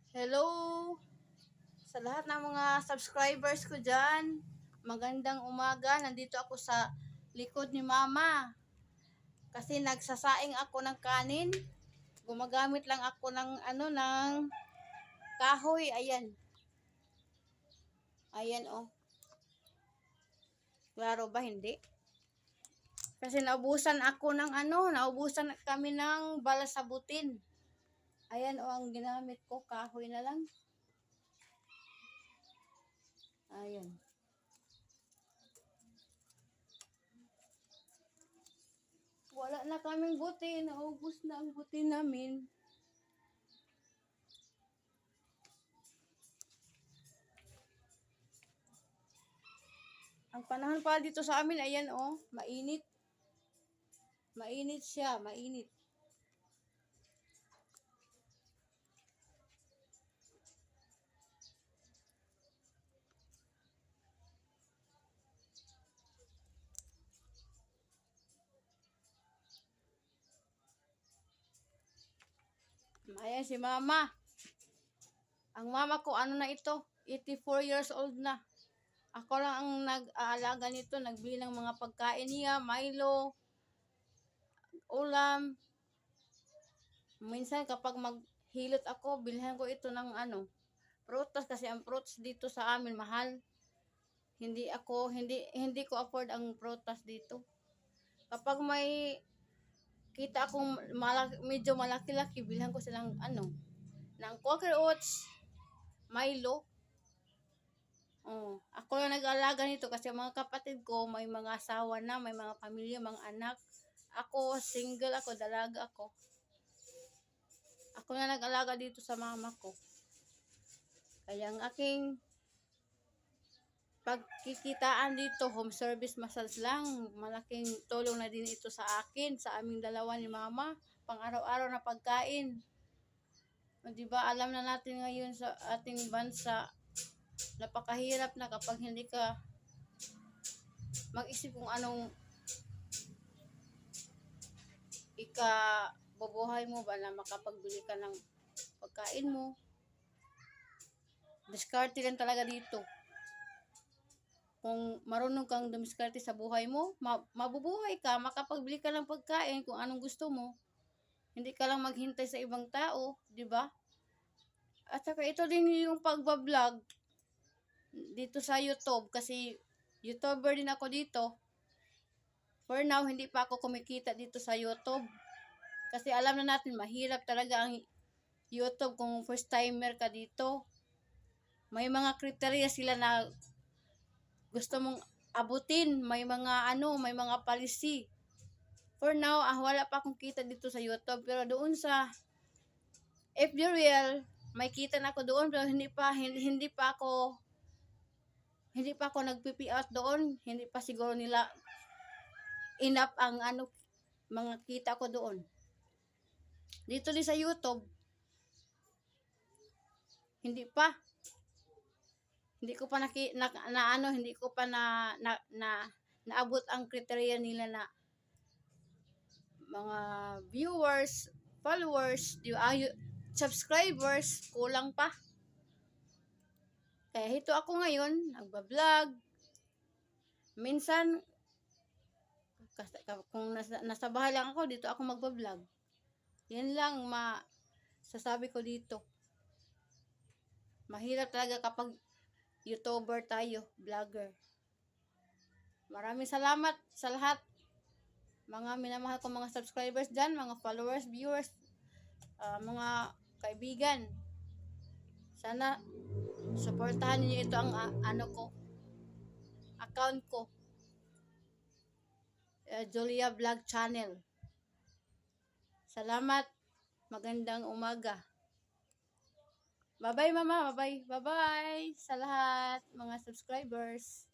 Hello sa lahat ng mga subscribers ko dyan. Magandang umaga. Nandito ako sa likod ni Mama. Kasi nagsasaing ako ng kanin. Gumagamit lang ako ng ng kahoy. Ayan. Ayan oh. Klaro ba hindi? Kasi naubusan ako ng naubusan kami ng balasabutin. Ayan oh, ang ginamit ko kahoy na lang. Ayan. Wala na kaming buti. Naubos na ang buti namin. Ang panahon pa dito sa amin, ayan oh, mainit. Mainit siya, mainit. Ayan si Mama. Ang mama ko, ano na ito? 84 years old na. Ako lang ang nag-aalaga nito, nagbili ng mga pagkain niya, Milo, ulam. Minsan kapag maghilot ako, bilhan ko ito ng prutas kasi ang fruits dito sa amin mahal. Hindi ko afford ang prutas dito. Kapag may kita akong medyo malaki-laki, bilhan ko silang ng Quaker Oats, Milo. Ako lang nag-aalaga nito kasi mga kapatid ko may mga asawa na, may mga pamilya, mga anak. Ako, single ako, dalaga ako. Ako na nag-alaga dito sa mama ko. Kaya ang aking pagkikitaan dito, home service massage lang. Malaking tulong na din ito sa akin, sa aming dalawa ni mama. Pang araw-araw na pagkain. O, diba, alam na natin ngayon sa ating bansa, napakahirap na kapag hindi ka mag-isip kung anong bubuhay mo ba na makapagbili ka ng pagkain mo. Diskarte lang talaga dito. Kung marunong kang dumiskarte sa buhay mo, mabubuhay ka, makapagbili ka ng pagkain kung anong gusto mo. Hindi ka lang maghintay sa ibang tao, di ba? At saka ito din yung pagbablog dito sa YouTube kasi YouTuber din ako dito. For now, hindi pa ako kumikita dito sa YouTube. Kasi alam na natin, mahirap talaga ang YouTube kung first timer ka dito. May mga kriteriya sila na gusto mong abutin. May mga policy. For now, wala pa akong kita dito sa YouTube. Pero doon sa FB Real, may kita na ako doon. Pero hindi pa ako nagpipi out doon. Hindi pa siguro nila enough ang mga kita ko doon. Dito din sa YouTube, hindi pa. Hindi ko pa naabot ang kriteriya nila na mga viewers, followers, subscribers, kulang pa. Kaya ito ako ngayon, nagba-vlog. Minsan, kung nasa bahay lang ako, dito ako magba-vlog. Yan lang sasabi ko dito. Mahirap talaga kapag YouTuber tayo, vlogger. Maraming salamat sa lahat. Mga minamahal ko mga subscribers dyan, mga followers, viewers, mga kaibigan. Sana suportahan niyo ito ang account ko. Julia Vlog Channel. Salamat. Magandang umaga. Bye-bye, Mama. Bye-bye. Bye-bye sa lahat, mga subscribers.